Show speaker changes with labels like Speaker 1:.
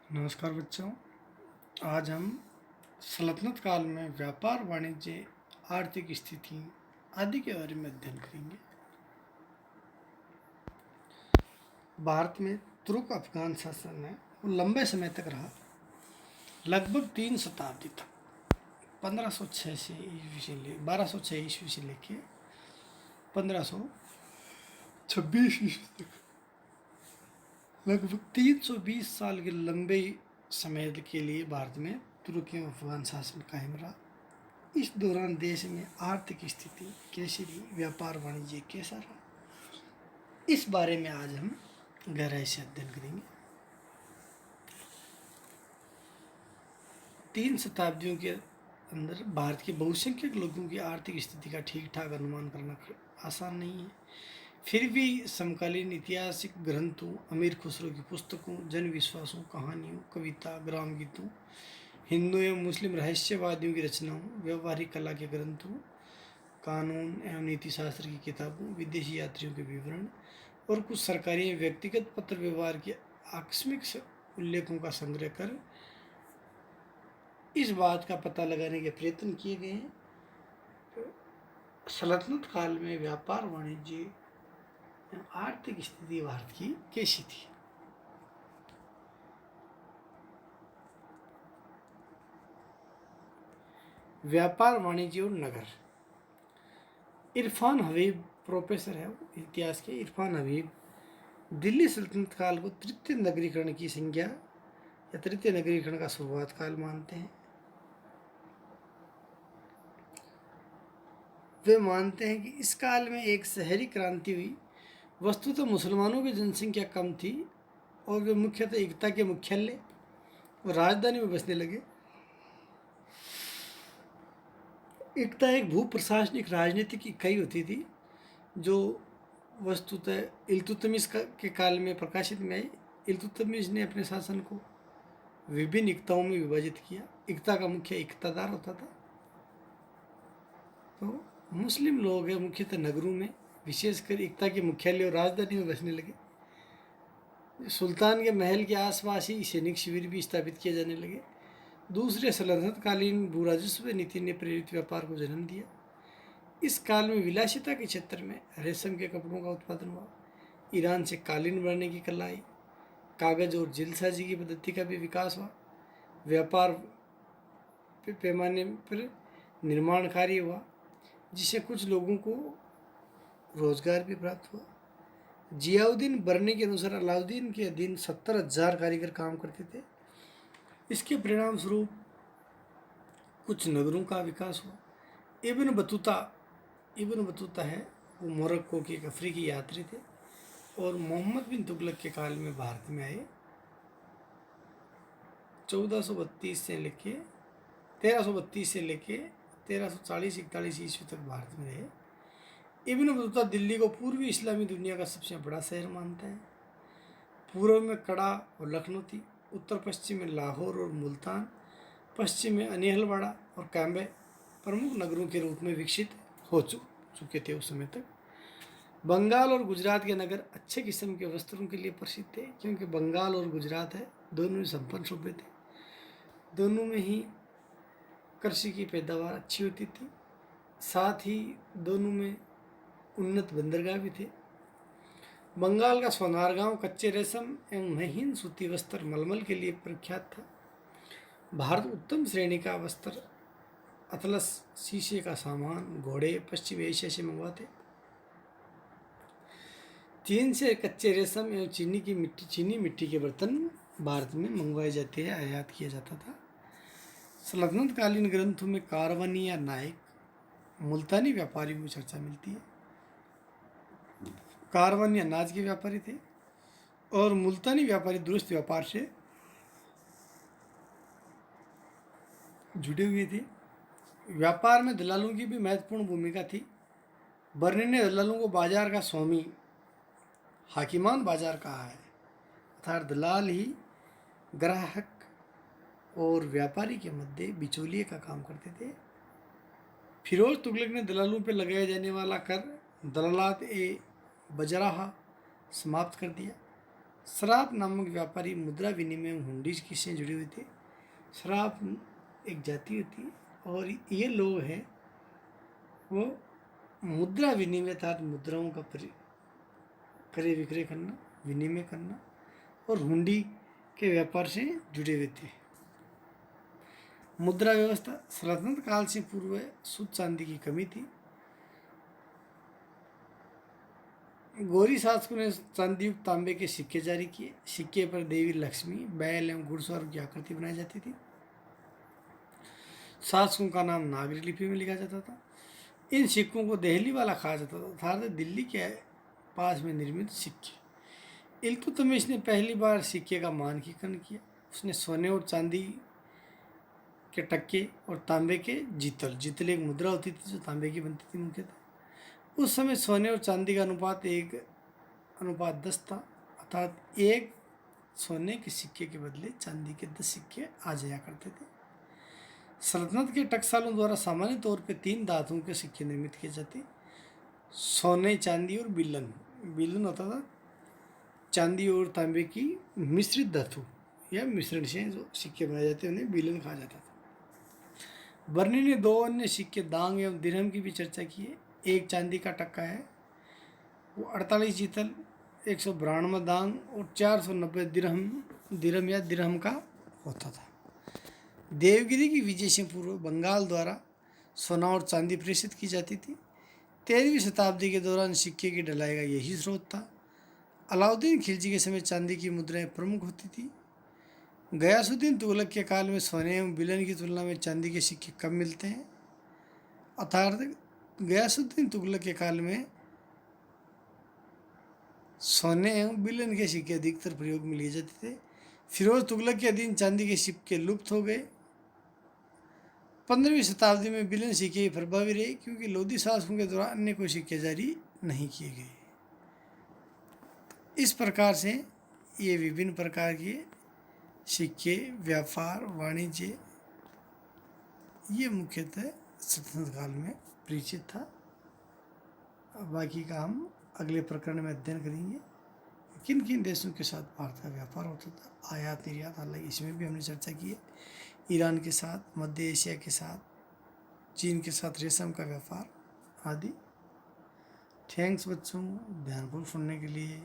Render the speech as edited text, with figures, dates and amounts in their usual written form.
Speaker 1: नमस्कार बच्चों। आज हम सल्तनत काल में व्यापार, वाणिज्य, आर्थिक स्थिति आदि के बारे में अध्ययन करेंगे। भारत में तुर्क अफगान शासन है वो लंबे समय तक रहा, लगभग 3 शताब्दी तक। 1506 से ईस्वी से 1206 ईस्वी से लेके 1526 ईस्वी तक लगभग 320 साल के लंबे समय के लिए भारत में तुर्की अफगान शासन कायम रहा। इस दौरान देश में आर्थिक स्थिति कैसी रही, व्यापार वाणिज्य कैसा रहा, इस बारे में आज हम गहराई से अध्ययन करेंगे। 3 शताब्दियों के अंदर भारत के बहुसंख्यक लोगों की आर्थिक स्थिति का ठीक ठाक अनुमान करना आसान नहीं है। फिर भी समकालीन ऐतिहासिक ग्रंथों, अमीर खुसरो की पुस्तकों, जन विश्वासों, कहानियों, कविता, ग्राम गीतों, हिंदू एवं मुस्लिम रहस्यवादियों की रचनाओं, व्यवहारिक कला के ग्रंथों, कानून एवं नीति शास्त्र की किताबों, विदेशी यात्रियों के विवरण और कुछ सरकारी व्यक्तिगत पत्र व्यवहार के आकस्मिक उल्लेखों का संग्रह कर इस बात का पता लगाने के प्रयत्न किए गए हैं सल्तनत काल में व्यापार, वाणिज्य, आर्थिक स्थिति भारत की कैसी थी। व्यापार, वाणिज्य और नगर। इरफान हबीब प्रोफेसर है इतिहास के, इरफान हबीब दिल्ली सल्तनत काल को तृतीय नगरीकरण की संज्ञा या तृतीय नगरीकरण का शुरुआत काल मानते हैं। वे मानते हैं कि इस काल में एक शहरी क्रांति हुई। वस्तुतः मुसलमानों की जनसंख्या कम थी और वे मुख्यतः एकता के मुख्यालय और राजधानी में बसने लगे। एकता एक भू प्रशासनिक राजनीतिक इकाई होती थी जो वस्तुतः इल्तुतमिश के काल में प्रकाशित में आई। इल्तुतमिश ने अपने शासन को विभिन्न इक्ताओं में विभाजित किया। इक्ता का मुख्य इक्तादार होता था। तो मुस्लिम लोग हैं मुख्यतः नगरों में, विशेषकर इक्ता के मुख्यालय और राजधानी में बसने लगे। सुल्तान के महल के आसपास ही सैनिक शिविर भी स्थापित किए जाने लगे। दूसरे सल्तनतकालीन भू राजस्व नीति ने प्रेरित व्यापार को जन्म दिया। इस काल में विलासिता के क्षेत्र में रेशम के कपड़ों का उत्पादन हुआ। ईरान से कालीन बनाने की कला आई। कागज और जल्दसाजी की पद्धति का भी विकास हुआ। व्यापार पैमाने पर निर्माण कार्य हुआ जिससे कुछ लोगों को रोजगार भी प्राप्त हुआ। जियाउद्दीन बरनी के अनुसार अलाउद्दीन के अधीन 70,000 कारीगर काम करते थे। इसके परिणाम स्वरूप कुछ नगरों का विकास हुआ। इब्न बतूता है वो मोरक्को के एक अफ्रीकी यात्री थे और मोहम्मद बिन तुगलक के काल में भारत में आए। 1332 से लेके 1340-41 ईस्वी तक भारत में रहे। इब्न बतूता दिल्ली को पूर्वी इस्लामी दुनिया का सबसे बड़ा शहर मानता है। पूर्व में कड़ा और लखनऊ थी, उत्तर पश्चिम में लाहौर और मुल्तान, पश्चिम में अनिहलवाड़ा और कैम्बे प्रमुख नगरों के रूप में विकसित हो चुके थे उस समय तक। बंगाल और गुजरात के नगर अच्छे किस्म के वस्त्रों के लिए प्रसिद्ध थे क्योंकि बंगाल और गुजरात है दोनों ही संपन्न सूबे थे। दोनों में ही कृषि की पैदावार अच्छी होती थी, साथ ही दोनों में उन्नत बंदरगाह भी थे। बंगाल का सोनारगांव कच्चे रेशम एवं महीन सूती वस्त्र मलमल के लिए प्रख्यात था। भारत उत्तम श्रेणी का वस्त्र, अतलस, शीशे का सामान, घोड़े पश्चिम एशिया से मंगवाते। चीन से कच्चे रेशम एवं चीनी मिट्टी के बर्तन भारत में मंगवाए जाते हैं, आयात किया जाता था। सल्तनत कालीन ग्रंथों में कारवानी या नायक, मुल्तानी व्यापारियों की चर्चा मिलती है। कारवानी अनाज के व्यापारी थे और मुल्तानी व्यापारी दुरुस्त व्यापार से जुड़े हुए थे। व्यापार में दलालों की भी महत्वपूर्ण भूमिका थी। बर्नी ने दलालों को बाजार का स्वामी, हाकिमान बाजार कहा है, अर्थात दलाल ही ग्राहक और व्यापारी के मध्य बिचौलिए का काम करते थे। फिरोज तुगलक ने दलालों पर लगाया जाने वाला कर दलालात ए बजराहा समाप्त कर दिया। सराफ नामक व्यापारी मुद्रा विनिमय में हुंडी से जुड़े हुए थे। सराफ एक जाति होती है और ये लोग हैं वो मुद्रा विनिमय अर्थात मुद्राओं का क्रय विक्रय करना, विनिमय करना और हुंडी के व्यापार से जुड़े हुए थे। मुद्रा व्यवस्था सल्तनत काल से पूर्व शुद्ध चांदी की कमी थी। गौरी शासकों ने चांदी युक्त तांबे के सिक्के जारी किए। सिक्के पर देवी लक्ष्मी, बैल एवं घुड़सवार की आकृति बनाई जाती थी। शासकों का नाम नागरी लिपि में लिखा जाता था। इन सिक्कों को देहली वाला कहा जाता था, अर्थात दिल्ली के पास में निर्मित सिक्के। इल्तुतमिश ने पहली बार सिक्के का मानकीकरण किया। उसने सोने और चांदी के टक्के और तांबे के जीतल एक मुद्रा होती थी जो तांबे की बनती थी मुख्यतः। उस समय सोने और चांदी का अनुपात 1:10 था, अर्थात एक सोने के सिक्के के बदले चांदी के 10 सिक्के आ जाया करते थे। सल्तनत के टकसालों द्वारा सामान्य तौर पर 3 धातुओं के सिक्के निर्मित किए जाते, सोने, चांदी और बिलन। बिलन होता था चांदी और तांबे की मिश्रित धातु या मिश्रण से जो सिक्के बनाए जाते उन्हें बिलन कहा जाता था। बर्नी ने 2 अन्य सिक्के दांग एवं दिरहम की भी चर्चा की है। एक चांदी का टक्का है, वो 48 जीतल, 192 दांग और 490 दिरहम या दिरहम का होता था। देवगिरी की विजय से पूर्व बंगाल द्वारा सोना और चांदी प्रेषित की जाती थी। 13वीं शताब्दी के दौरान सिक्के की ढलाई का यही स्रोत था। अलाउद्दीन खिलजी के समय चांदी की मुद्राएं प्रमुख होती थी। गयासुद्दीन तुगलक के काल में सोने एवं बिलन की तुलना में चांदी के सिक्के कम मिलते हैं, अर्थात गयासुद्दीन तुगलक के काल में सोने एवं बिलन के सिक्के अधिकतर प्रयोग में लिए जाते थे। फिरोज तुगलक के अधीन चांदी के सिक्के लुप्त हो गए। 15वीं शताब्दी में बिलन सिक्के प्रभावी रहे क्योंकि लोधी शासकों के दौरान अन्य कोई सिक्के जारी नहीं किए गए। इस प्रकार से ये विभिन्न प्रकार के सिक्के, व्यापार, वाणिज्य, ये मुख्यतः सल्तनत काल में परिचित था। बाकी का हम अगले प्रकरण में अध्ययन करेंगे। किन किन देशों के साथ भारत का व्यापार होता था, आयात निर्यात, हालांकि इसमें भी हमने चर्चा की है। ईरान के साथ, मध्य एशिया के साथ, चीन के साथ रेशम का व्यापार आदि। थैंक्स बच्चों, ध्यानपूर्वक सुनने के लिए।